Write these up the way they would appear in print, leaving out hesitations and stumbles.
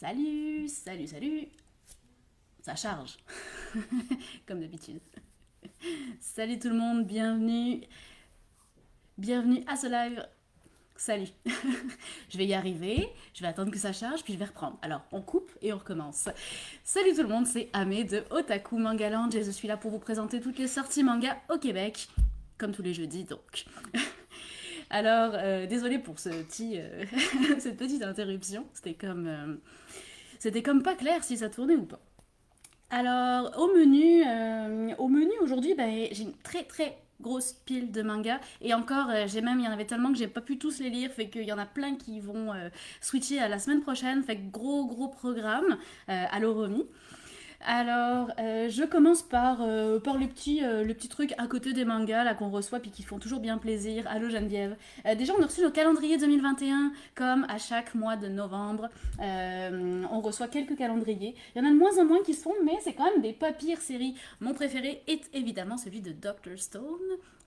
Salut, salut, salut. Ça charge, comme d'habitude. Salut tout le monde, bienvenue à ce live. Salut. Je vais y arriver, je vais attendre que ça charge, puis je vais reprendre. Alors, on coupe et on recommence. Salut tout le monde, c'est Amé de Otaku Mangaland et je suis là pour vous présenter toutes les sorties manga au Québec, comme tous les jeudis donc. Alors, désolé pour cette petite interruption, c'était comme pas clair si ça tournait ou pas. Alors, au menu aujourd'hui, ben, j'ai une très très grosse pile de mangas. Et encore, il y en avait tellement que j'ai pas pu tous les lire. Fait qu'il y en a plein qui vont switcher à la semaine prochaine. Fait que gros programme à l'Oromi. Alors, je commence par les petits trucs à côté des mangas là qu'on reçoit puis qui font toujours bien plaisir. Allô Geneviève. Déjà, on a reçu nos calendriers 2021 comme à chaque mois de novembre. On reçoit quelques calendriers. Il y en a de moins en moins qui se font, mais c'est quand même des pas pires séries. Mon préféré est évidemment celui de Doctor Stone.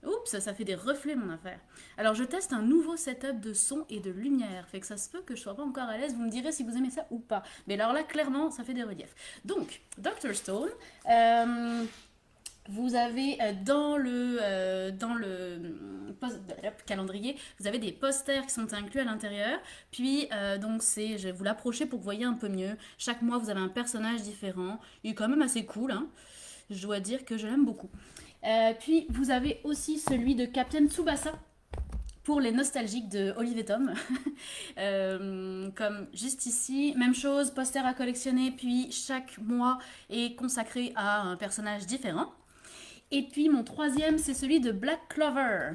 Oups, ça fait des reflets mon affaire. Alors je teste un nouveau setup de son et de lumière, fait que ça se peut que je sois pas encore à l'aise, vous me direz si vous aimez ça ou pas. Mais alors là, clairement, ça fait des reliefs. Donc, Doctor Stone, vous avez calendrier, vous avez des posters qui sont inclus à l'intérieur. Puis, donc, je vais vous l'approcher pour que vous voyez un peu mieux. Chaque mois, vous avez un personnage différent. Il est quand même assez cool, hein. Je dois dire que je l'aime beaucoup. Puis, vous avez aussi celui de Captain Tsubasa pour les nostalgiques de Olive et Tom. Comme juste ici, même chose, poster à collectionner, puis chaque mois est consacré à un personnage différent. Et puis mon troisième, c'est celui de Black Clover.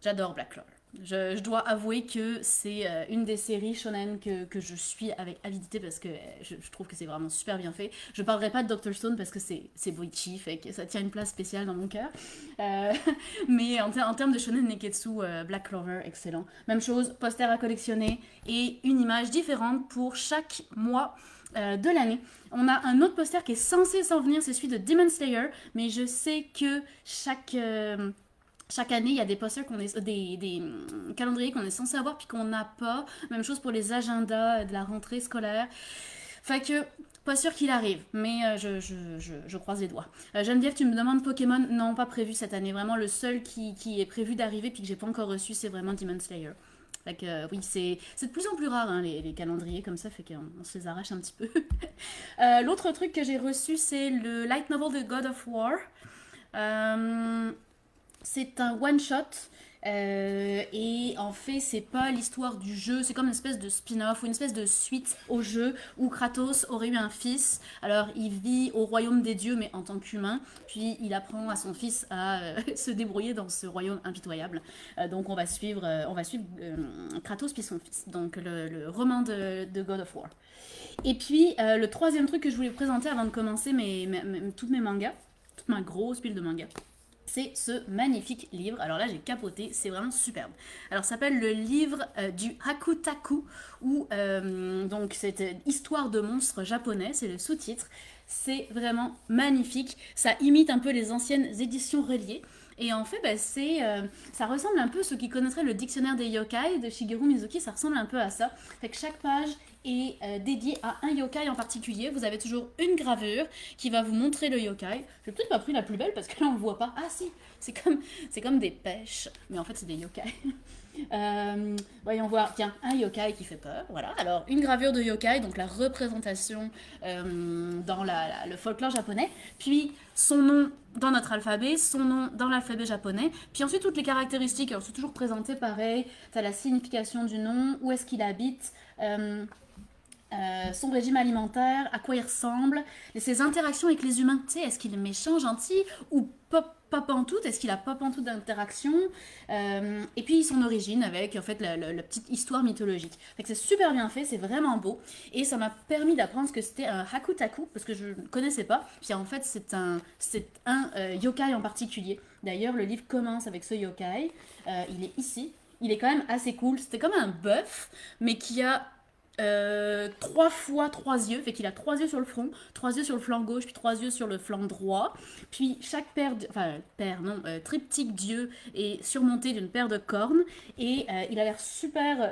J'adore Black Clover. Je dois avouer que c'est une des séries shonen que je suis avec avidité parce que je trouve que c'est vraiment super bien fait. Je parlerai pas de Doctor Stone parce que c'est Boichi, fait que ça tient une place spéciale dans mon cœur. Euh, mais en termes de shonen neketsu, Black Clover, excellent. Même chose, poster à collectionner et une image différente pour chaque mois de l'année. On a un autre poster qui est censé s'en venir, c'est celui de Demon Slayer, mais je sais que chaque année, il y a des posters des calendriers qu'on est censé avoir puis qu'on n'a pas. Même chose pour les agendas de la rentrée scolaire. Fait que pas sûr qu'il arrive, mais je croise les doigts. Geneviève, tu me demandes Pokémon. Non, pas prévu cette année. Vraiment, le seul qui est prévu d'arriver puis que j'ai pas encore reçu, c'est vraiment Demon Slayer. Fait que oui, c'est de plus en plus rare hein, les calendriers comme ça, fait qu'on se les arrache un petit peu. L'autre truc que j'ai reçu, c'est le light novel de God of War. Euh, c'est un one-shot. Et en fait, c'est pas l'histoire du jeu, c'est comme une espèce de spin-off ou une espèce de suite au jeu où Kratos aurait eu un fils. Alors, il vit au royaume des dieux, mais en tant qu'humain. Puis, il apprend à son fils à se débrouiller dans ce royaume impitoyable. Donc, on va suivre Kratos puis son fils. Donc, le roman de God of War. Et puis, le troisième truc que je voulais vous présenter avant de commencer tous mes mangas, toute ma grosse pile de mangas, c'est ce magnifique livre. Alors là, j'ai capoté, c'est vraiment superbe. Alors, ça s'appelle le livre du Hakutaku, ou donc c'est histoire de monstres japonais, c'est le sous-titre. C'est vraiment magnifique. Ça imite un peu les anciennes éditions reliées. Et en fait, bah, ça ressemble un peu, ceux qui connaîtraient le dictionnaire des yokai de Shigeru Mizuki, ça ressemble un peu à ça. Fait que chaque page est dédiée à un yokai en particulier. Vous avez toujours une gravure qui va vous montrer le yokai. J'ai peut-être pas pris la plus belle parce que là on le voit pas. Ah si, c'est comme des pêches, mais en fait c'est des yokai. Voyons voir, tiens, un yokai qui fait peur, voilà. Alors, une gravure de yokai, donc la représentation dans le folklore japonais, puis son nom dans notre alphabet, son nom dans l'alphabet japonais, puis ensuite toutes les caractéristiques, alors c'est toujours présenté pareil, t'as la signification du nom, où est-ce qu'il habite, son régime alimentaire, à quoi il ressemble, ses interactions avec les humains. Tu sais, est-ce qu'il est méchant, gentil ou pas pantoute? Est-ce qu'il a pas pantoute d'interaction? Et puis son origine avec en fait la petite histoire mythologique. Fait que c'est super bien fait, c'est vraiment beau. Et ça m'a permis d'apprendre ce que c'était un hakutaku parce que je ne connaissais pas. Puis en fait, c'est un yokai en particulier. D'ailleurs, le livre commence avec ce yokai. Il est ici. Il est quand même assez cool. C'était comme un bœuf, mais qui a trois fois trois yeux, fait qu'il a trois yeux sur le front, trois yeux sur le flanc gauche, puis trois yeux sur le flanc droit. Puis chaque triptyque d'yeux est surmonté d'une paire de cornes. Et il a l'air super,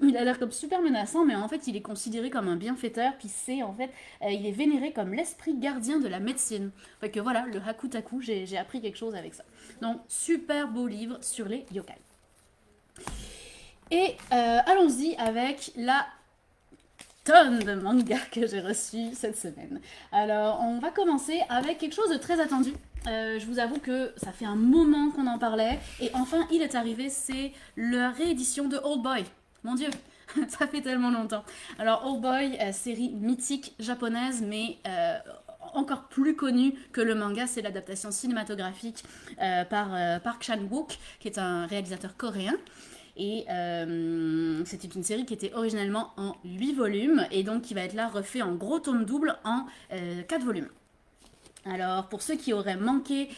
il a l'air comme super menaçant, mais en fait il est considéré comme un bienfaiteur. Puis il est vénéré comme l'esprit gardien de la médecine. Fait que voilà, le Hakutaku, j'ai appris quelque chose avec ça. Donc super beau livre sur les yokai. Et allons-y avec la tonne de mangas que j'ai reçus cette semaine. Alors, on va commencer avec quelque chose de très attendu. Je vous avoue que ça fait un moment qu'on en parlait, et enfin il est arrivé, c'est la réédition de Old Boy. Mon Dieu, ça fait tellement longtemps. Alors Old Boy, série mythique japonaise, mais encore plus connue que le manga, c'est l'adaptation cinématographique par Park Chan-wook, qui est un réalisateur coréen. Et c'était une série qui était originellement en 8 volumes et donc qui va être là refait en gros tome double en 4 volumes. Alors, pour ceux qui auraient manqué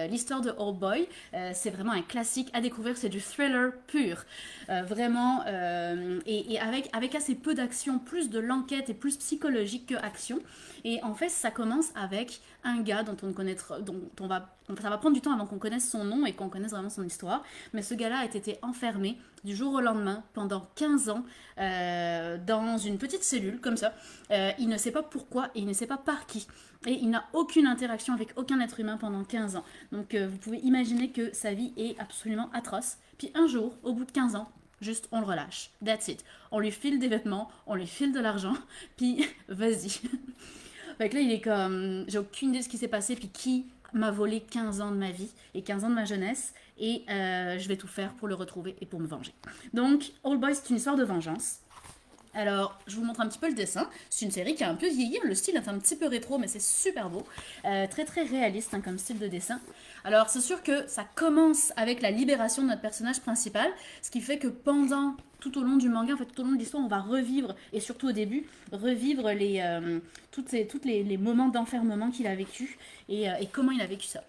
l'histoire de Old Boy, c'est vraiment un classique à découvrir, c'est du thriller pur. Vraiment, et avec assez peu d'action, plus de l'enquête et plus psychologique que action. Et en fait, ça commence avec un gars dont ça va prendre du temps avant qu'on connaisse son nom et qu'on connaisse vraiment son histoire. Mais ce gars-là a été enfermé du jour au lendemain pendant 15 ans dans une petite cellule comme ça. Il ne sait pas pourquoi et il ne sait pas par qui. Et il n'a aucune interaction avec aucun être humain pendant 15 ans. Donc vous pouvez imaginer que sa vie est absolument atroce. Puis un jour, au bout de 15 ans, juste on le relâche. That's it. On lui file des vêtements, on lui file de l'argent, puis vas-y. Fait que là, il est comme, j'ai aucune idée de ce qui s'est passé, puis qui m'a volé 15 ans de ma vie et 15 ans de ma jeunesse, et je vais tout faire pour le retrouver et pour me venger. Donc, Old Boy, c'est une histoire de vengeance. Alors, je vous montre un petit peu le dessin. C'est une série qui a un peu vieilli. Le style est un petit peu rétro, mais c'est super beau. Très très réaliste comme style de dessin. Alors, c'est sûr que ça commence avec la libération de notre personnage principal, ce qui fait que tout au long du manga, en fait, tout au long de l'histoire, on va revivre, et surtout au début, revivre tous les moments d'enfermement qu'il a vécu et comment il a vécu ça.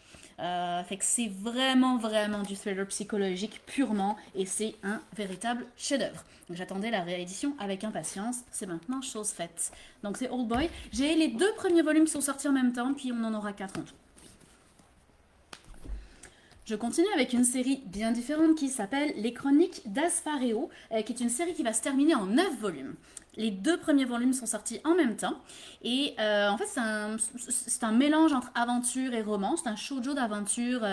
Fait que c'est vraiment, vraiment du thriller psychologique purement, et c'est un véritable chef-d'œuvre. J'attendais la réédition avec impatience, c'est maintenant chose faite. Donc c'est Old Boy. J'ai les 2 premiers volumes qui sont sortis en même temps, puis on en aura 4 en tout. Je continue avec une série bien différente qui s'appelle Les Chroniques d'Asfareo, qui est une série qui va se terminer en 9 volumes. Les 2 premiers volumes sont sortis en même temps. Et en fait, c'est un mélange entre aventure et roman. C'est un shoujo d'aventure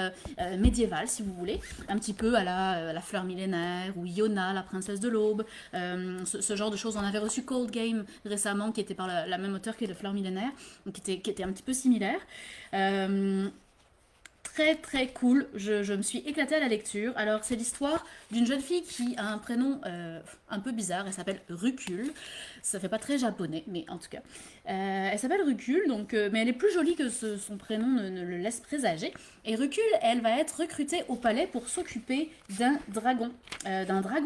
médiévale, si vous voulez. Un petit peu à la Fleur millénaire ou Yona, la princesse de l'aube. Ce genre de choses. On avait reçu Cold Game récemment, qui était par la même auteure que la Fleur millénaire, donc qui était un petit peu similaire. Très très cool, je me suis éclatée à la lecture. Alors c'est l'histoire d'une jeune fille qui a un prénom un peu bizarre, elle s'appelle Rucule. Ça fait pas très japonais, mais en tout cas. Elle s'appelle Rucule, mais elle est plus jolie que son prénom ne le laisse présager. Et Rucule, elle va être recrutée au palais pour s'occuper d'un dragon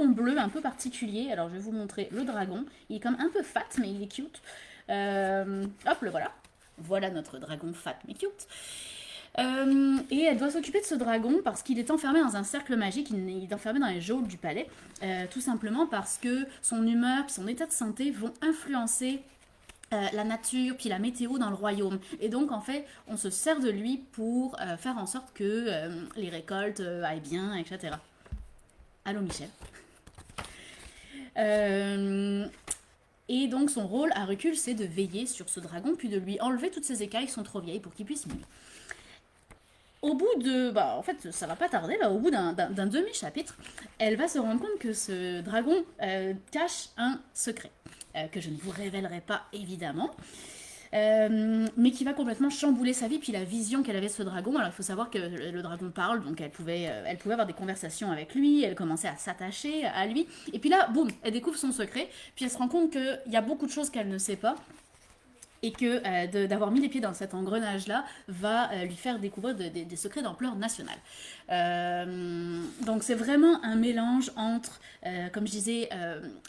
bleu un peu particulier. Alors je vais vous montrer le dragon, il est comme un peu fat, mais il est cute. Hop, le voilà. Voilà notre dragon fat mais cute. Et elle doit s'occuper de ce dragon parce qu'il est enfermé dans un cercle magique, il est enfermé dans les geôles du palais, tout simplement parce que son humeur et son état de santé vont influencer la nature puis la météo dans le royaume. Et donc en fait, on se sert de lui pour faire en sorte que les récoltes aillent bien, etc. Allô Michel. Et donc son rôle à recul, c'est de veiller sur ce dragon, puis de lui enlever toutes ses écailles qui sont trop vieilles pour qu'il puisse mourir. Au bout de... en fait, ça va pas tarder, là, au bout d'un demi-chapitre, elle va se rendre compte que ce dragon cache un secret, que je ne vous révélerai pas, évidemment, mais qui va complètement chambouler sa vie, puis la vision qu'elle avait de ce dragon. Alors, il faut savoir que le dragon parle, donc elle pouvait avoir des conversations avec lui, elle commençait à s'attacher à lui, et puis là, boum, elle découvre son secret, puis elle se rend compte qu'il y a beaucoup de choses qu'elle ne sait pas, et que d'avoir mis les pieds dans cet engrenage-là va lui faire découvrir des secrets d'ampleur nationale. Donc c'est vraiment un mélange entre, comme je disais,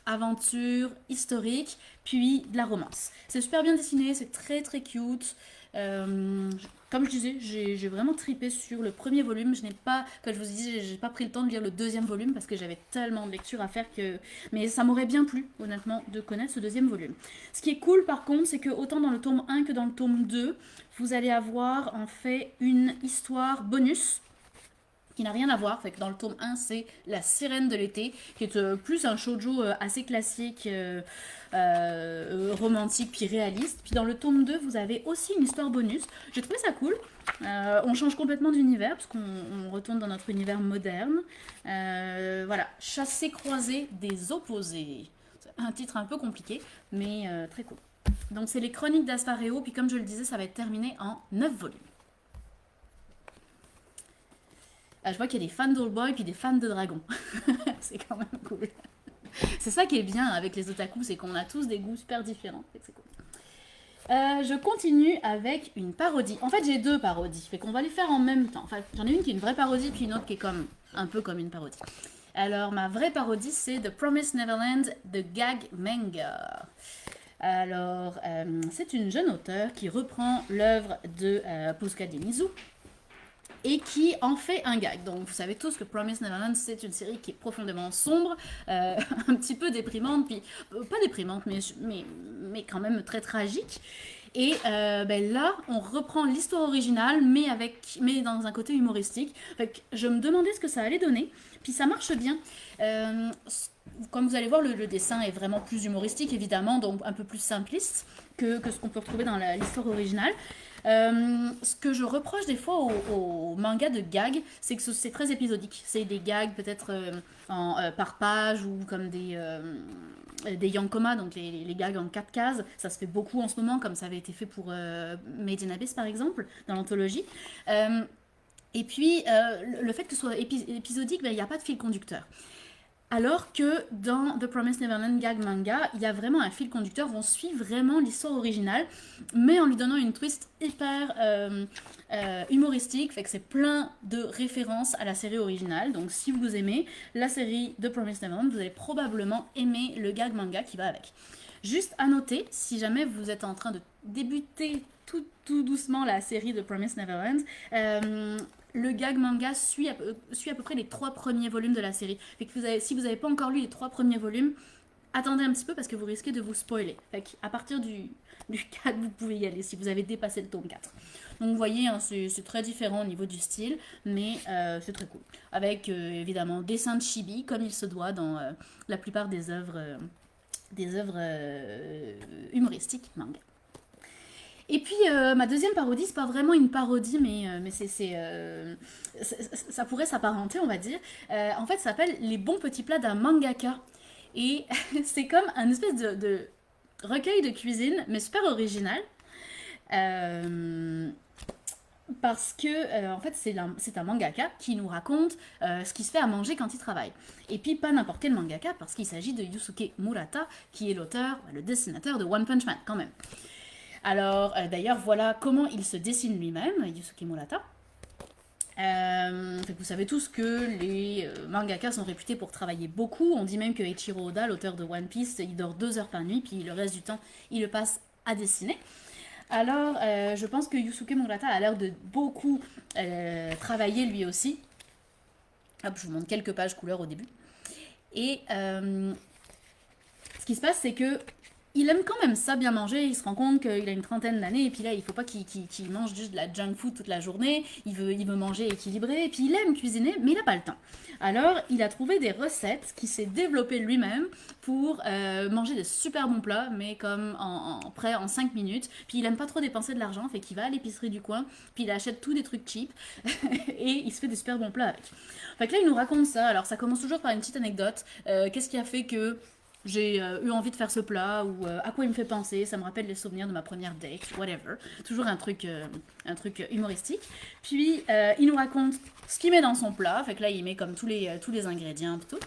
aventure historique, puis de la romance. C'est super bien dessiné, c'est très très cute. Comme je disais, j'ai vraiment tripé sur le premier volume. Je n'ai pas, comme je vous ai dit, j'ai pas pris le temps de lire le deuxième volume parce que j'avais tellement de lectures à faire que. Mais ça m'aurait bien plu, honnêtement, de connaître ce deuxième volume. Ce qui est cool, par contre, c'est que autant dans le tome 1 que dans le tome 2, vous allez avoir en fait une histoire bonus qui n'a rien à voir. Fait que dans le tome 1, c'est La Sirène de l'été, qui est plus un shoujo assez classique, romantique, puis réaliste. Puis dans le tome 2, vous avez aussi une histoire bonus. J'ai trouvé ça cool. On change complètement d'univers, parce qu'on retourne dans notre univers moderne. Voilà, Chasser croisé des opposés. C'est un titre un peu compliqué, mais très cool. Donc c'est les chroniques d'Asfareo, puis comme je le disais, ça va être terminé en 9 volumes. Je vois qu'il y a des fans d'Oldboy puis des fans de Dragon. C'est quand même cool. C'est ça qui est bien avec les otaku, c'est qu'on a tous des goûts super différents. C'est cool. Je continue avec une parodie. En fait, j'ai deux parodies, fait qu'on va les faire en même temps. Enfin, j'en ai une qui est une vraie parodie, puis une autre qui est comme un peu comme une parodie. Alors, ma vraie parodie, c'est The Promised Neverland de Gag Manga. Alors, c'est une jeune auteure qui reprend l'œuvre de Pouska Denizu et qui en fait un gag. Donc vous savez tous que Promised Neverland, c'est une série qui est profondément sombre, un petit peu déprimante, puis pas déprimante, mais quand même très tragique. Et là, on reprend l'histoire originale, mais dans un côté humoristique. Fait que je me demandais ce que ça allait donner, puis ça marche bien. Comme vous allez voir, le dessin est vraiment plus humoristique, évidemment, donc un peu plus simpliste que ce qu'on peut retrouver dans l'histoire originale. Ce que je reproche des fois au manga de gag, c'est que c'est très épisodique. C'est des gags peut-être par page ou comme des yankoma, donc les gags en 4 cases. Ça se fait beaucoup en ce moment, comme ça avait été fait pour Made in Abyss par exemple, dans l'anthologie. Et puis, le fait que ce soit épisodique, il n'y a pas de fil conducteur. Alors que dans The Promised Neverland Gag Manga, il y a vraiment un fil conducteur, on suit vraiment l'histoire originale, mais en lui donnant une twist hyper humoristique, fait que c'est plein de références à la série originale. Donc si vous aimez la série The Promised Neverland, vous allez probablement aimer le gag manga qui va avec. Juste à noter, si jamais vous êtes en train de débuter tout doucement la série de Promised Neverland, le gag manga suit à peu près les 3 premiers volumes de la série. Fait que si vous n'avez pas encore lu les 3 premiers volumes, attendez un petit peu parce que vous risquez de vous spoiler. Fait qu'à partir du 4, vous pouvez y aller si vous avez dépassé le tome 4. Donc vous voyez, hein, c'est très différent au niveau du style, mais c'est très cool. Avec évidemment dessin de chibi, comme il se doit dans la plupart des œuvres humoristiques manga. Et puis ma deuxième parodie, c'est pas vraiment une parodie, mais ça pourrait s'apparenter, on va dire. En fait, ça s'appelle Les bons petits plats d'un mangaka. Et c'est comme un espèce de recueil de cuisine, mais super original. Parce que, en fait, c'est un mangaka qui nous raconte ce qui se fait à manger quand il travaille. Et puis, pas n'importe quel mangaka, parce qu'il s'agit de Yusuke Murata, qui est l'auteur, le dessinateur de One Punch Man, quand même. Alors, d'ailleurs, voilà comment il se dessine lui-même, Yusuke Murata. Vous savez tous que les mangaka sont réputés pour travailler beaucoup. On dit même que Eiichiro Oda, l'auteur de One Piece, il dort 2 heures par nuit, puis le reste du temps, il le passe à dessiner. Alors, je pense que Yusuke Murata a l'air de beaucoup travailler lui aussi. Hop, je vous montre quelques pages couleurs au début. Et ce qui se passe, c'est que il aime quand même ça, bien manger. Il se rend compte qu'il a une trentaine d'années et puis là, il faut pas qu'il mange juste de la junk food toute la journée. Il veut manger équilibré et puis il aime cuisiner, mais il n'a pas le temps. Alors, il a trouvé des recettes qu'il s'est développées lui-même pour manger des super bons plats, mais comme prêt en 5 minutes. Puis il aime pas trop dépenser de l'argent, fait qu'il va à l'épicerie du coin, puis il achète tous des trucs cheap et il se fait des super bons plats avec. Fait que là, il nous raconte ça. Alors, ça commence toujours par une petite anecdote. Qu'est-ce qui a fait que j'ai eu envie de faire ce plat ou à quoi il me fait penser, ça me rappelle les souvenirs de ma première date, whatever. Toujours un truc humoristique. Puis il nous raconte ce qu'il met dans son plat, fait que là il met comme tous les ingrédients et tout.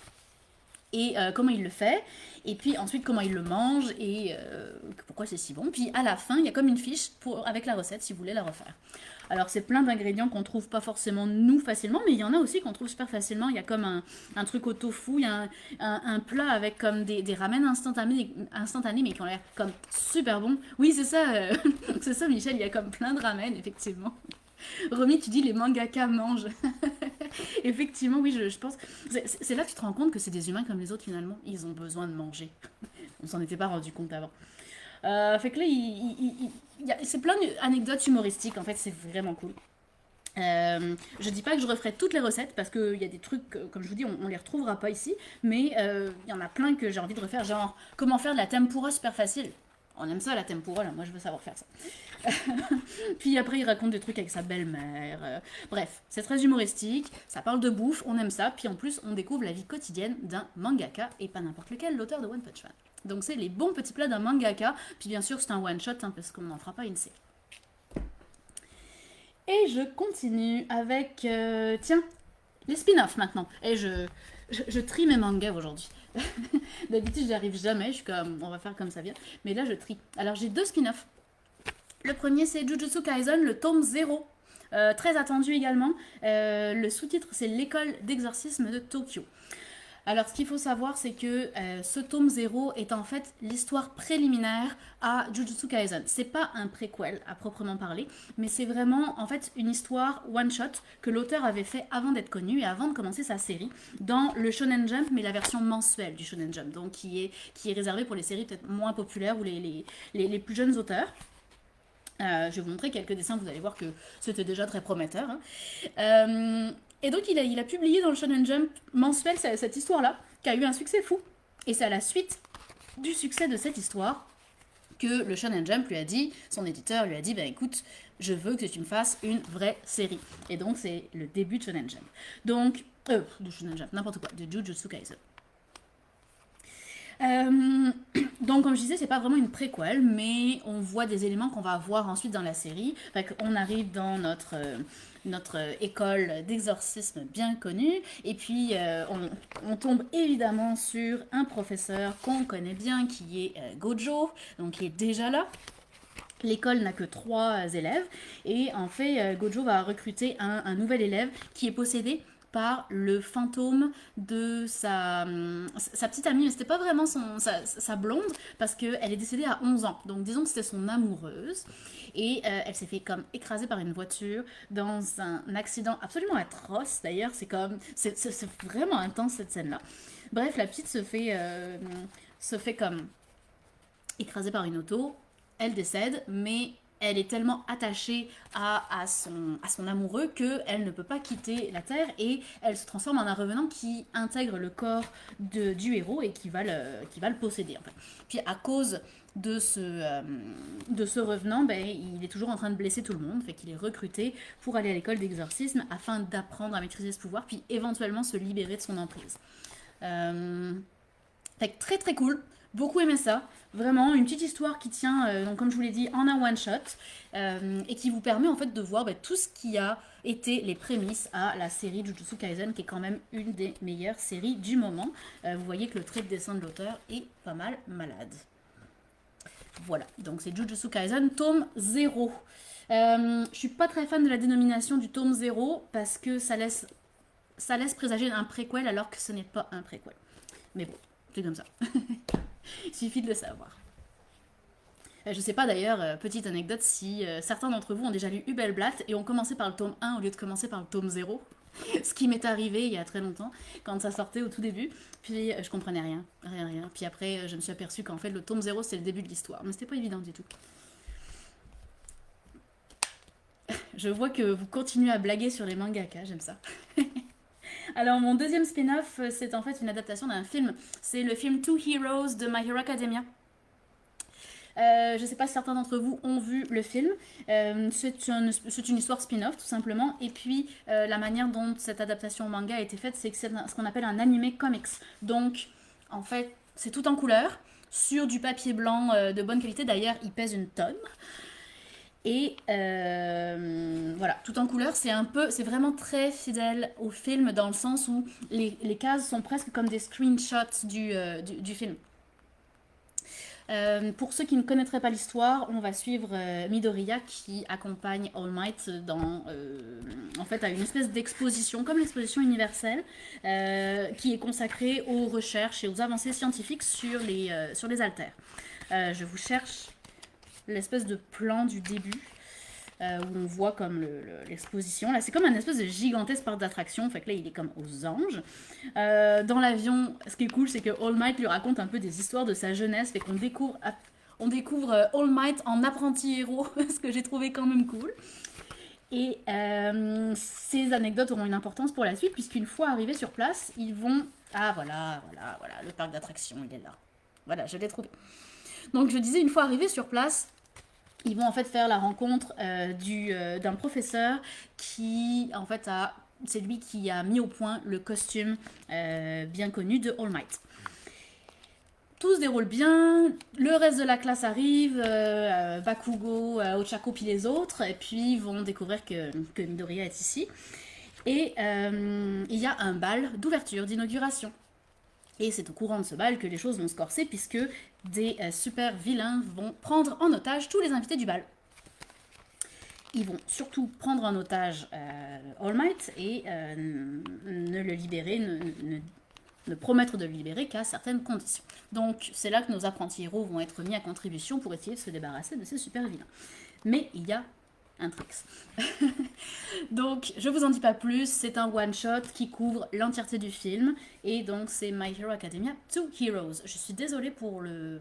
et comment il le fait, et puis ensuite comment il le mange, et pourquoi c'est si bon. Puis à la fin, il y a comme une fiche avec la recette si vous voulez la refaire. Alors c'est plein d'ingrédients qu'on trouve pas forcément nous facilement, mais il y en a aussi qu'on trouve super facilement. Il y a comme un truc au tofu, il y a un plat avec comme des ramen instantanés, mais qui ont l'air comme super bon. Oui, c'est ça, c'est ça Michel, il y a comme plein de ramen, effectivement. Romy, tu dis les mangaka mangent. Effectivement, oui, je pense. C'est là que tu te rends compte que c'est des humains comme les autres finalement. Ils ont besoin de manger. On s'en était pas rendu compte avant. Fait que là, c'est plein d'anecdotes humoristiques. En fait, c'est vraiment cool. Je dis pas que je referai toutes les recettes parce qu'il y a des trucs, comme je vous dis, on les retrouvera pas ici. Mais il y en a plein que j'ai envie de refaire. Genre, comment faire de la tempura super facile. On aime ça la tempura là, moi je veux savoir faire ça. Puis après il raconte des trucs avec sa belle-mère. Bref, c'est très humoristique, ça parle de bouffe, on aime ça. Puis en plus on découvre la vie quotidienne d'un mangaka et pas n'importe lequel, l'auteur de One Punch Man. Donc c'est les bons petits plats d'un mangaka. Puis bien sûr c'est un one shot hein, parce qu'on n'en fera pas une série. Et je continue avec tiens les spin-offs maintenant. Et je trie mes mangas aujourd'hui. D'habitude, j'y arrive jamais. Je suis comme, on va faire comme ça vient. Mais là, je trie. Alors, j'ai 2 spin-offs. Le premier, c'est Jujutsu Kaisen, le tome 0. Très attendu également. Le sous-titre, c'est l'école d'exorcisme de Tokyo. Alors, ce qu'il faut savoir, c'est que ce tome 0 est en fait l'histoire préliminaire à Jujutsu Kaisen. C'est pas un préquel à proprement parler, mais c'est vraiment en fait une histoire one-shot que l'auteur avait fait avant d'être connu et avant de commencer sa série dans le Shonen Jump, mais la version mensuelle du Shonen Jump, donc qui est réservée pour les séries peut-être moins populaires ou les plus jeunes auteurs. Je vais vous montrer quelques dessins, vous allez voir que c'était déjà très prometteur. Hein. Et donc il a publié dans le Shonen Jump mensuel cette histoire-là, qui a eu un succès fou. Et c'est à la suite du succès de cette histoire que le Shonen Jump lui a dit, son éditeur lui a dit, bah écoute, je veux que tu me fasses une vraie série. Et donc c'est le début de Shonen Jump. Donc, de Shonen Jump, n'importe quoi, de Jujutsu Kaisen. Donc comme je disais, c'est pas vraiment une préquelle, mais on voit des éléments qu'on va voir ensuite dans la série. Fait qu'on arrive dans notre école d'exorcisme bien connue, et puis on tombe évidemment sur un professeur qu'on connaît bien, qui est Gojo, donc qui est déjà là. L'école n'a que 3 élèves, et en fait, Gojo va recruter un nouvel élève qui est possédé par le fantôme de sa petite amie, mais c'était pas vraiment sa blonde, parce qu'elle est décédée à 11 ans. Donc disons que c'était son amoureuse, et elle s'est fait comme écraser par une voiture dans un accident absolument atroce. D'ailleurs, c'est vraiment intense cette scène-là. Bref, la petite se fait comme écrasée par une auto, elle décède, mais elle est tellement attachée à son amoureux qu'elle ne peut pas quitter la Terre, et elle se transforme en un revenant qui intègre le corps du héros et qui va le posséder en fait. Puis à cause de ce revenant, ben, il est toujours en train de blesser tout le monde, fait qu'il est recruté pour aller à l'école d'exorcisme afin d'apprendre à maîtriser ce pouvoir, puis éventuellement se libérer de son emprise. Fait que très très cool. Beaucoup aimé ça. Vraiment, une petite histoire qui tient, donc comme je vous l'ai dit, en un one-shot, et qui vous permet en fait de voir tout ce qui a été les prémices à la série Jujutsu Kaisen, qui est quand même une des meilleures séries du moment. Vous voyez que le trait de dessin de l'auteur est pas mal malade. Voilà, donc c'est Jujutsu Kaisen, tome 0. Je suis pas très fan de la dénomination du tome 0, parce que ça laisse présager un préquel alors que ce n'est pas un préquel. Mais bon, c'est comme ça. Il suffit de le savoir. Je sais pas d'ailleurs, petite anecdote, si certains d'entre vous ont déjà lu Hubelblatt et ont commencé par le tome 1 au lieu de commencer par le tome 0. Ce qui m'est arrivé il y a très longtemps, quand ça sortait au tout début. Puis je comprenais rien. Puis après, je me suis aperçue qu'en fait, le tome 0, c'est le début de l'histoire. Mais c'était pas évident du tout. Je vois que vous continuez à blaguer sur les mangakas, j'aime ça. Alors mon deuxième spin-off, c'est en fait une adaptation d'un film. C'est le film Two Heroes de My Hero Academia. Je ne sais pas si certains d'entre vous ont vu le film. C'est une histoire spin-off tout simplement. Et puis la manière dont cette adaptation au manga a été faite, c'est que c'est ce qu'on appelle un animé comics. Donc en fait c'est tout en couleur, sur du papier blanc de bonne qualité. D'ailleurs il pèse une tonne. Et voilà, tout en couleur, c'est vraiment très fidèle au film dans le sens où les cases sont presque comme des screenshots du film. Pour ceux qui ne connaîtraient pas l'histoire, on va suivre Midoriya qui accompagne All Might en fait, à une espèce d'exposition, comme l'exposition universelle, qui est consacrée aux recherches et aux avancées scientifiques sur les haltères. Je vous cherche l'espèce de plan du début. Où on voit comme l'exposition. Là, c'est comme un espèce de gigantesque parc d'attractions. Fait que là, il est comme aux anges. Dans l'avion, ce qui est cool, c'est que All Might lui raconte un peu des histoires de sa jeunesse. Fait qu'on découvre All Might en apprenti héros, ce que j'ai trouvé quand même cool. Et ces anecdotes auront une importance pour la suite, puisqu'une fois arrivés sur place, ils vont... Ah, voilà, le parc d'attractions, il est là. Voilà, je l'ai trouvé. Donc, je disais, une fois arrivés sur place, ils vont en fait faire la rencontre d'un professeur qui en fait c'est lui qui a mis au point le costume bien connu de All Might. Tout se déroule bien, le reste de la classe arrive, Bakugo, Ochako puis les autres, et puis ils vont découvrir que Midoriya est ici. Et il y a un bal d'ouverture, d'inauguration. Et c'est au courant de ce bal que les choses vont se corser puisque des super vilains vont prendre en otage tous les invités du bal. Ils vont surtout prendre en otage All Might et ne le libérer, ne promettre de le libérer qu'à certaines conditions. Donc c'est là que nos apprentis héros vont être mis à contribution pour essayer de se débarrasser de ces super vilains. Mais il y a un tricks. Donc, je vous en dis pas plus, c'est un one-shot qui couvre l'entièreté du film, et donc c'est My Hero Academia 2 Heroes. Je suis désolée pour le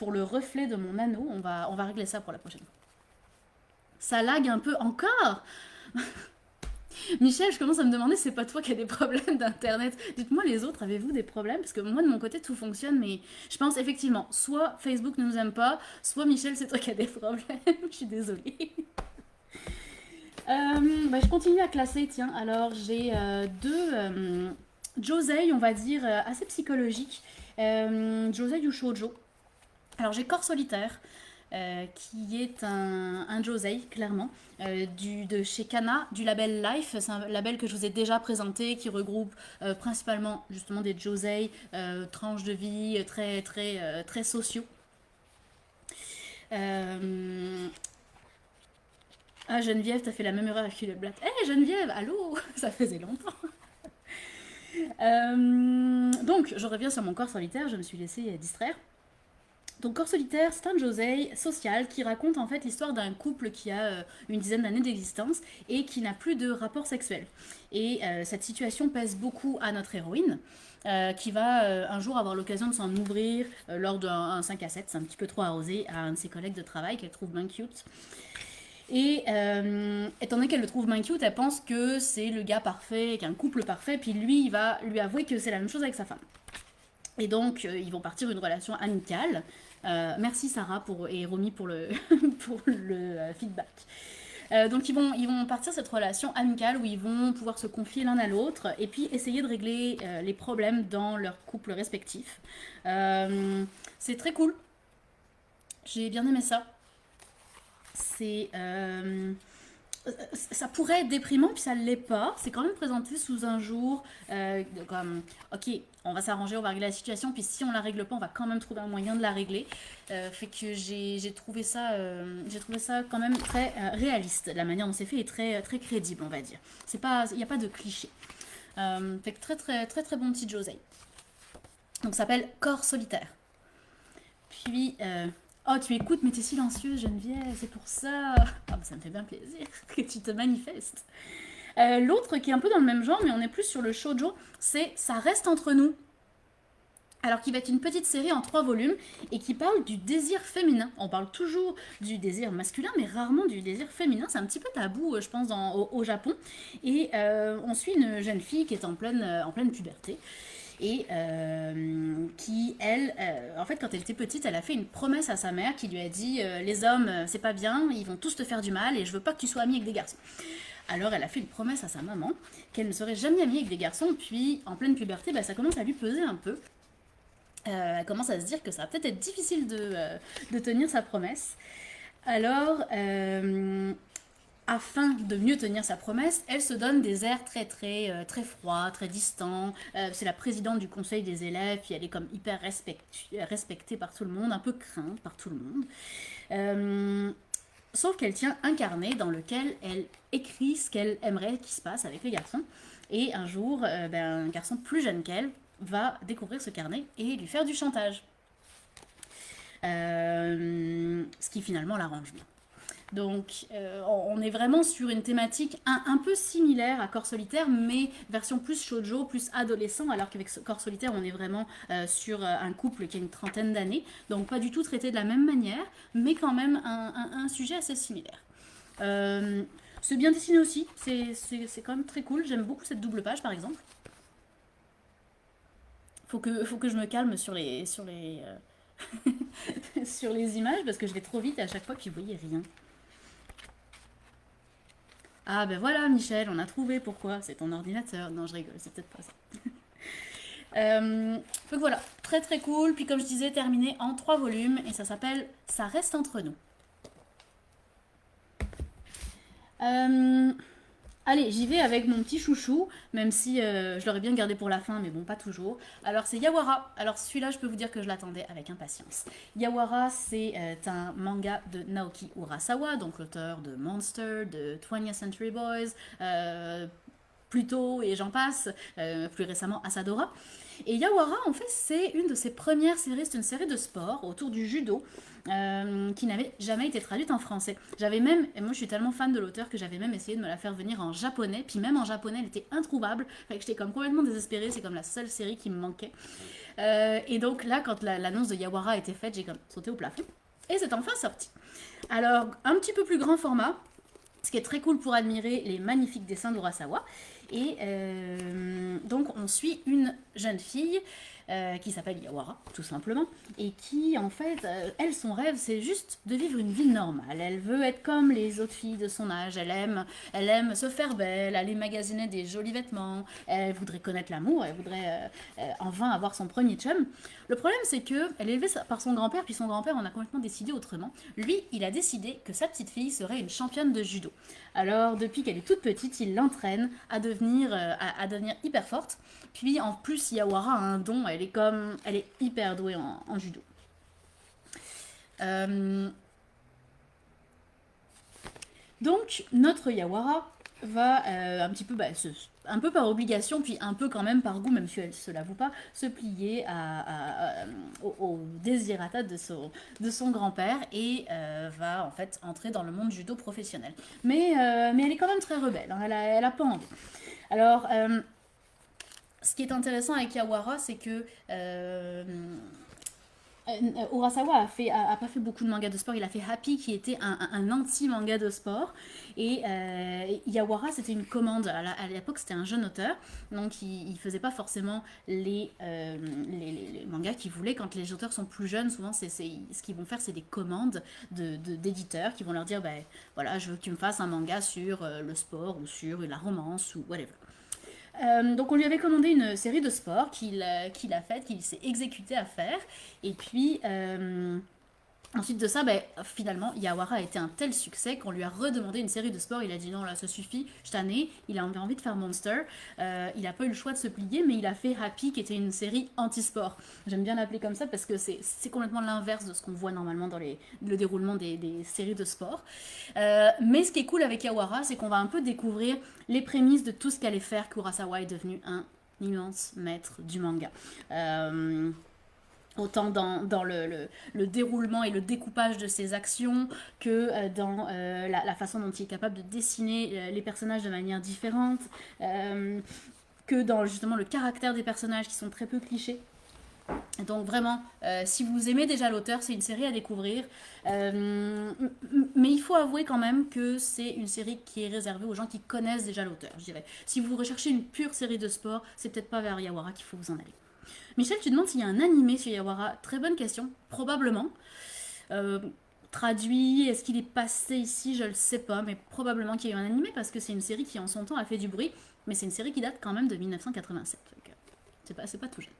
reflet de mon anneau, on va régler ça pour la prochaine fois. Ça lag un peu encore. Michel, je commence à me demander si c'est pas toi qui as des problèmes d'internet. Dites-moi les autres, avez-vous des problèmes? Parce que moi de mon côté tout fonctionne, mais je pense effectivement, soit Facebook ne nous aime pas, soit Michel c'est toi qui as des problèmes. Je suis désolée. Je continue à classer, tiens. Alors j'ai deux josei, on va dire, assez psychologiques. Josei ou shoujo. Alors j'ai Corps solitaire. Qui est un josei, clairement, de chez Kana, du label Life. C'est un label que je vous ai déjà présenté, qui regroupe principalement justement des josei, tranches de vie très sociaux. Ah, Geneviève, t'as fait la même erreur avec le Black. Hé, Geneviève, allô. Ça faisait longtemps. Donc, je reviens sur mon corps solitaire, je me suis laissée distraire. Donc Corps solitaire, c'est un josei social qui raconte en fait l'histoire d'un couple qui a une dizaine d'années d'existence et qui n'a plus de rapport sexuel. Et cette situation pèse beaucoup à notre héroïne, qui va un jour avoir l'occasion de s'en ouvrir lors d'un 5 à 7, c'est un petit peu trop arrosé, à un de ses collègues de travail qu'elle trouve bien cute. Et étant donné qu'elle le trouve bien cute, elle pense que c'est le gars parfait, qu'un couple parfait, puis lui, il va lui avouer que c'est la même chose avec sa femme. Et donc, ils vont partir une relation amicale. Merci Sarah et Romy pour le, pour le feedback. Donc ils vont partir cette relation amicale où ils vont pouvoir se confier l'un à l'autre et puis essayer de régler les problèmes dans leur couple respectif. C'est très cool. J'ai bien aimé ça. Ça pourrait être déprimant, puis ça ne l'est pas. C'est quand même présenté sous un jour comme, ok, on va s'arranger, on va régler la situation, puis si on la règle pas, on va quand même trouver un moyen de la régler. Fait que j'ai trouvé ça quand même très réaliste. La manière dont c'est fait est très, très crédible, on va dire. Il n'y a pas de cliché. Fait que très, très, très, très bon petit josei. Donc ça s'appelle Corps solitaire. Puis... Oh, tu écoutes, mais t'es silencieuse, Geneviève, c'est pour ça. Ah, ça me fait bien plaisir que tu te manifestes. L'autre qui est un peu dans le même genre, mais on est plus sur le shoujo, c'est Ça reste entre nous. Alors qui va être une petite série en 3 volumes et qui parle du désir féminin. On parle toujours du désir masculin, mais rarement du désir féminin. C'est un petit peu tabou, je pense, au Japon. Et on suit une jeune fille qui est en pleine puberté. Et qui, elle, en fait, quand elle était petite, elle a fait une promesse à sa mère qui lui a dit les hommes, c'est pas bien, ils vont tous te faire du mal et je veux pas que tu sois amie avec des garçons. Alors elle a fait une promesse à sa maman qu'elle ne serait jamais amie avec des garçons, puis en pleine puberté, ça commence à lui peser un peu. Elle commence à se dire que ça va peut-être être difficile de tenir sa promesse. Alors, afin de mieux tenir sa promesse, elle se donne des airs très froids, très distants. C'est la présidente du conseil des élèves, puis elle est comme hyper respectée par tout le monde, un peu crainte par tout le monde. Euh, Sauf qu'elle tient un carnet dans lequel elle écrit ce qu'elle aimerait qu'il se passe avec les garçons. Et un jour, un garçon plus jeune qu'elle va découvrir ce carnet et lui faire du chantage. Ce qui finalement l'arrange bien. Donc on est vraiment sur une thématique un peu similaire à Corps Solitaire, mais version plus shoujo, plus adolescent, alors qu'avec Corps Solitaire on est vraiment sur un couple qui a une trentaine d'années, donc pas du tout traité de la même manière, mais quand même un sujet assez similaire. C'est bien dessiné aussi, c'est quand même très cool, j'aime beaucoup cette double page par exemple. Faut que je me calme sur les images parce que je vais trop vite et à chaque fois puis vous voyez rien. Ah ben voilà Michel, on a trouvé pourquoi, c'est ton ordinateur. Non je rigole, c'est peut-être pas ça. Donc voilà, très très cool. Puis comme je disais, terminé en 3 volumes et ça s'appelle Ça reste entre nous. Euh, Allez, j'y vais avec mon petit chouchou, même si je l'aurais bien gardé pour la fin, mais bon, pas toujours. Alors, c'est Yawara. Alors, celui-là, je peux vous dire que je l'attendais avec impatience. Yawara, c'est un manga de Naoki Urasawa, donc l'auteur de Monster, de 20th Century Boys, Pluto et j'en passe, plus récemment Asadora. Et Yawara, en fait, c'est une de ses premières séries, c'est une série de sport autour du judo qui n'avait jamais été traduite en français. J'avais même, et moi je suis tellement fan de l'auteur que j'avais même essayé de me la faire venir en japonais, puis même en japonais elle était introuvable, fait que j'étais comme complètement désespérée, c'est comme la seule série qui me manquait. Et donc là, quand l'annonce de Yawara a été faite, j'ai comme sauté au plafond. Et c'est enfin sorti. Alors, un petit peu plus grand format, ce qui est très cool pour admirer les magnifiques dessins d'Urasawa. Et donc on suit une jeune fille qui s'appelle Yawara, tout simplement, et qui en fait, elle, son rêve, c'est juste de vivre une vie normale. Elle veut être comme les autres filles de son âge, elle aime se faire belle, aller magasiner des jolis vêtements, elle voudrait connaître l'amour, elle voudrait enfin avoir son premier chum. Le problème, c'est que elle est élevée par son grand-père, puis son grand-père en a complètement décidé autrement. Lui, il a décidé que sa petite fille serait une championne de judo. Alors, depuis qu'elle est toute petite, il l'entraîne à devenir hyper forte. Puis, en plus, Yawara a un don, elle est hyper douée en judo. Euh, donc, notre Yawara va un petit peu, un peu par obligation, puis un peu quand même par goût, même si elle ne se l'avoue pas, se plier au désirata de son grand-père et va en fait entrer dans le monde judo professionnel. Mais elle est quand même très rebelle, hein, elle a pas envie. Alors, ce qui est intéressant avec Yawara, c'est que Urasawa a pas fait beaucoup de mangas de sport, il a fait Happy qui était un anti-manga de sport et Yawara c'était une commande, à l'époque c'était un jeune auteur donc il faisait pas forcément les mangas qu'il voulait. Quand les auteurs sont plus jeunes souvent ce qu'ils vont faire c'est des commandes d'éditeurs qui vont leur dire ben voilà je veux que tu me fasses un manga sur le sport ou sur la romance ou whatever. Donc on lui avait commandé une série de sports qu'il a faite, qu'il s'est exécuté à faire. Et puis ensuite de ça, finalement, Yawara a été un tel succès qu'on lui a redemandé une série de sports. Il a dit non, là, ça suffit, je t'en ai. Il a envie de faire Monster. Il n'a pas eu le choix de se plier, mais il a fait Happy, qui était une série anti-sport. J'aime bien l'appeler comme ça parce que c'est complètement l'inverse de ce qu'on voit normalement dans le déroulement des séries de sport. Mais ce qui est cool avec Yawara, c'est qu'on va un peu découvrir les prémices de tout ce qu'allait faire qu'Urasawa est devenu un immense maître du manga. Autant dans le déroulement et le découpage de ses actions que dans la façon dont il est capable de dessiner les personnages de manière différente, que dans justement le caractère des personnages qui sont très peu clichés. Donc vraiment, si vous aimez déjà l'auteur, c'est une série à découvrir. Mais il faut avouer quand même que c'est une série qui est réservée aux gens qui connaissent déjà l'auteur, je dirais. Si vous recherchez une pure série de sport, c'est peut-être pas vers Yawara qu'il faut vous en aller. Michel, tu demandes s'il y a un animé sur Yawara. Très bonne question. Probablement. Traduit, est-ce qu'il est passé ici? Je le sais pas, mais probablement qu'il y a eu un animé parce que c'est une série qui en son temps a fait du bruit, mais c'est une série qui date quand même de 1987. Donc, c'est pas tout jeune.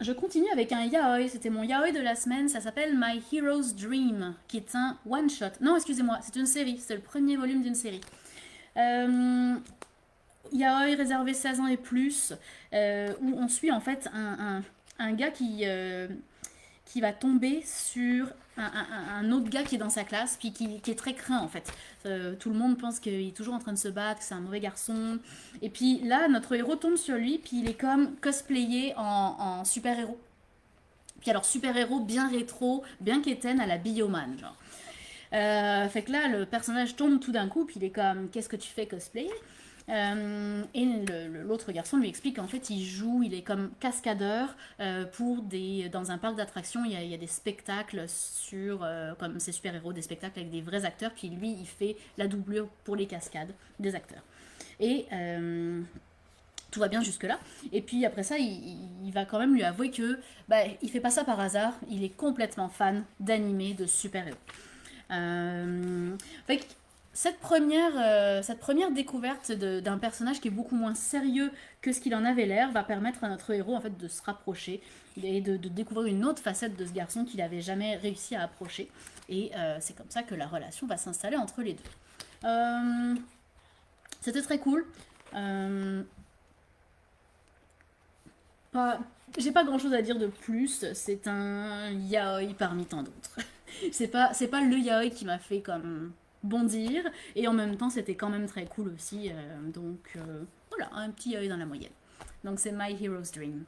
Je continue avec un yaoi, c'était mon yaoi de la semaine, ça s'appelle My Hero's Dream, qui est un one-shot. Non, excusez-moi, c'est une série, c'est le premier volume d'une série. Euh, Yaoi réservé 16 ans et plus, où on suit en fait un gars qui va tomber sur un autre gars qui est dans sa classe, puis qui est très craint en fait. Tout le monde pense qu'il est toujours en train de se battre, que c'est un mauvais garçon. Et puis là, notre héros tombe sur lui, puis il est comme cosplayé en super-héros. Puis alors super-héros bien rétro, bien quétaine à la Bioman, genre. Fait que là, le personnage tombe tout d'un coup, puis il est comme, qu'est-ce que tu fais cosplayer? Et l'autre garçon lui explique qu'en fait il joue, il est comme cascadeur dans un parc d'attractions, il y a des spectacles comme ces super-héros, des spectacles avec des vrais acteurs, puis lui il fait la doublure pour les cascades des acteurs. Et tout va bien jusque-là. Et puis après ça, il va quand même lui avouer que il fait pas ça par hasard, il est complètement fan d'animés de super-héros. Fait que cette première découverte d'un personnage qui est beaucoup moins sérieux que ce qu'il en avait l'air va permettre à notre héros en fait de se rapprocher et de découvrir une autre facette de ce garçon qu'il n'avait jamais réussi à approcher. Et c'est comme ça que la relation va s'installer entre les deux. C'était très cool. Pas, j'ai pas grand chose à dire de plus. C'est un yaoi parmi tant d'autres. C'est pas le yaoi qui m'a fait comme bondir, et en même temps c'était quand même très cool aussi, donc voilà, un petit yaoi dans la moyenne. Donc c'est My Hero's Dream.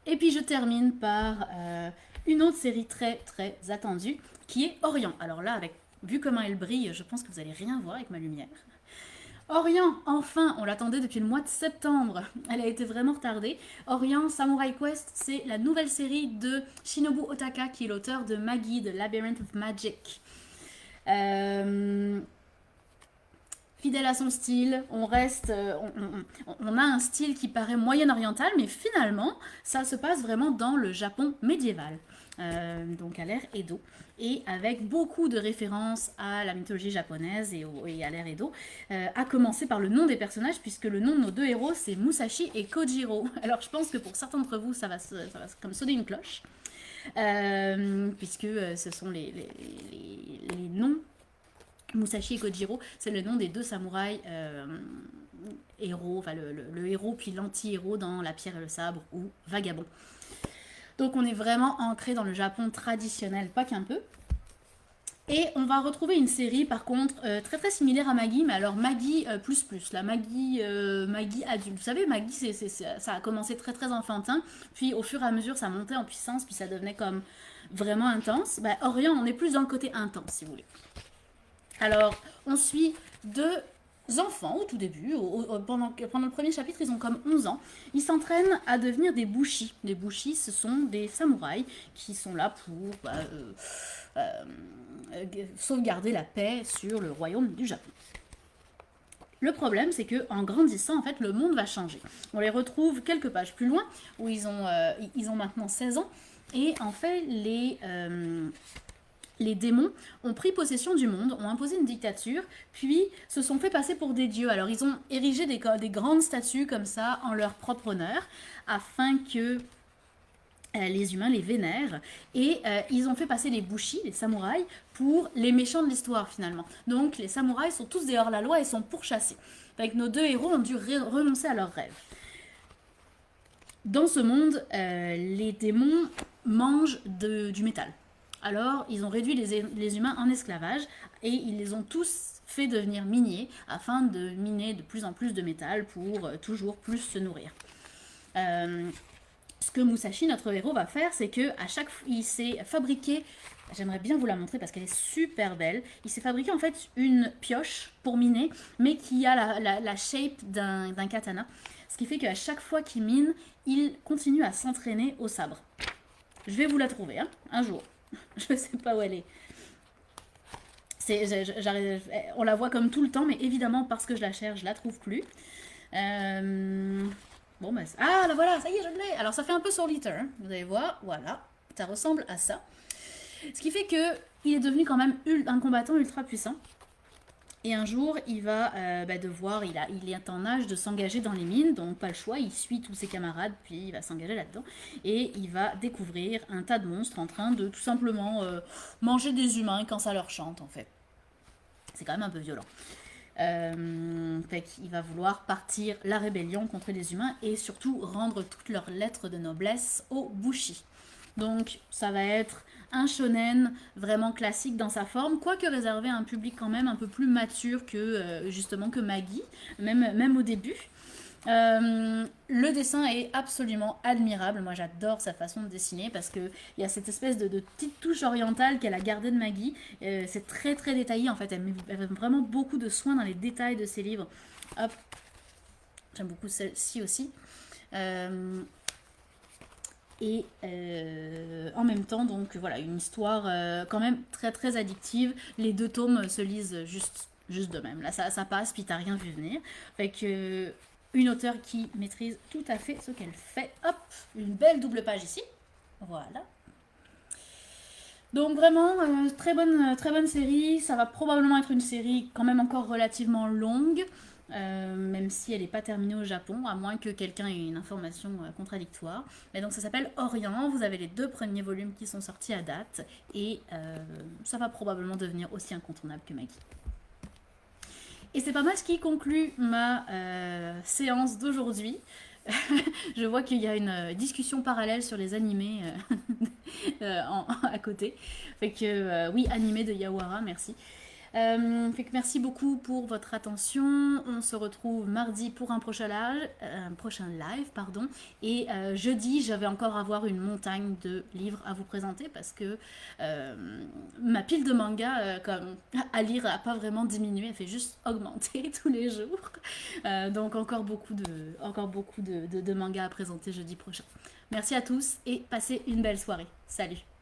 Et puis je termine par une autre série très très attendue qui est Orient. Alors là, vu comment elle brille, je pense que vous allez rien voir avec ma lumière. Orient, enfin, on l'attendait depuis le mois de septembre. Elle a été vraiment retardée. Orient Samurai Quest, c'est la nouvelle série de Shinobu Otaka, qui est l'auteur de Magi, de Labyrinth of Magic. Fidèle à son style, on a un style qui paraît moyen-oriental, mais finalement, ça se passe vraiment dans le Japon médiéval, donc à l'ère Edo, et avec beaucoup de références à la mythologie japonaise et à l'ère Edo, à commencer par le nom des personnages, puisque le nom de nos deux héros, c'est Musashi et Kojiro. Alors je pense que pour certains d'entre vous, ça va comme sonner une cloche, puisque ce sont les noms. Musashi et Kojiro, c'est le nom des deux samouraïs héros, enfin le héros puis l'anti-héros dans La Pierre et le Sabre ou Vagabond. Donc on est vraiment ancré dans le Japon traditionnel, pas qu'un peu. Et on va retrouver une série par contre très très similaire à Magi, mais alors Magi plus, la Magi adulte. Vous savez, Magi ça a commencé très très enfantin, puis au fur et à mesure ça montait en puissance, puis ça devenait comme vraiment intense. Orient, on est plus dans le côté intense si vous voulez. Alors, on suit deux enfants au tout début. Pendant le premier chapitre, ils ont comme 11 ans. Ils s'entraînent à devenir des bushi. Les bushi, ce sont des samouraïs qui sont là pour sauvegarder la paix sur le royaume du Japon. Le problème, c'est que en grandissant, en fait, le monde va changer. On les retrouve quelques pages plus loin, où ils ont maintenant 16 ans. Et en fait, les démons ont pris possession du monde, ont imposé une dictature, puis se sont fait passer pour des dieux. Alors ils ont érigé des grandes statues comme ça en leur propre honneur, afin que les humains les vénèrent. Et ils ont fait passer les bushi, les samouraïs, pour les méchants de l'histoire finalement. Donc les samouraïs sont tous des hors-la-loi et sont pourchassés. Avec nos deux héros ont dû renoncer à leurs rêves. Dans ce monde, les démons mangent du métal. Alors, ils ont réduit les humains en esclavage et ils les ont tous fait devenir miniers afin de miner de plus en plus de métal pour toujours plus se nourrir. Ce que Musashi, notre héros, va faire, c'est que à chaque fois, il s'est fabriqué, j'aimerais bien vous la montrer parce qu'elle est super belle, il s'est fabriqué en fait une pioche pour miner, mais qui a la shape d'un katana. Ce qui fait qu'à chaque fois qu'il mine, il continue à s'entraîner au sabre. Je vais vous la trouver, un jour. Je sais pas où elle est. On la voit comme tout le temps, mais évidemment, parce que je la cherche, je la trouve plus. Bon, bah, ah, là voilà, ça y est, je l'ai. Alors, ça fait un peu solitaire, vous allez voir. Voilà, ça ressemble à ça. Ce qui fait que il est devenu quand même un combattant ultra puissant. Et un jour, il va devoir, il est en âge de s'engager dans les mines, donc pas le choix, il suit tous ses camarades, puis il va s'engager là-dedans. Et il va découvrir un tas de monstres en train de tout simplement manger des humains quand ça leur chante, en fait. C'est quand même un peu violent. Fait qu'il va vouloir partir la rébellion contre les humains et surtout rendre toutes leurs lettres de noblesse aux Bushi. Donc ça va être un shonen vraiment classique dans sa forme, quoique réservé à un public quand même un peu plus mature que justement que Maggie, même au début. Le dessin est absolument admirable. Moi, j'adore sa façon de dessiner parce que il y a cette espèce de petite touche orientale qu'elle a gardée de Maggie. C'est très très détaillé en fait. Elle met vraiment beaucoup de soin dans les détails de ses livres. Hop, j'aime beaucoup celle-ci aussi. En même temps, donc voilà, une histoire quand même très très addictive. Les 2 tomes se lisent juste de même. Là, ça passe, puis t'as rien vu venir. Fait que une auteure qui maîtrise tout à fait ce qu'elle fait. Hop, une belle double page ici. Voilà. Donc vraiment, très bonne série. Ça va probablement être une série quand même encore relativement longue, même si elle n'est pas terminée au Japon, à moins que quelqu'un ait une information contradictoire. Mais donc ça s'appelle Orient. Vous avez les 2 premiers volumes qui sont sortis à date, et ça va probablement devenir aussi incontournable que Maggie. Et c'est pas mal ce qui conclut ma séance d'aujourd'hui. Je vois qu'il y a une discussion parallèle sur les animés à côté. Fait que oui, animé de Yawara, merci. Fait que merci beaucoup pour votre attention. On se retrouve mardi pour un prochain live, pardon. Et jeudi, je vais encore avoir une montagne de livres à vous présenter parce que ma pile de mangas à lire n'a pas vraiment diminué, elle fait juste augmenter tous les jours. Donc encore beaucoup de mangas à présenter jeudi prochain. Merci à tous et passez une belle soirée. Salut!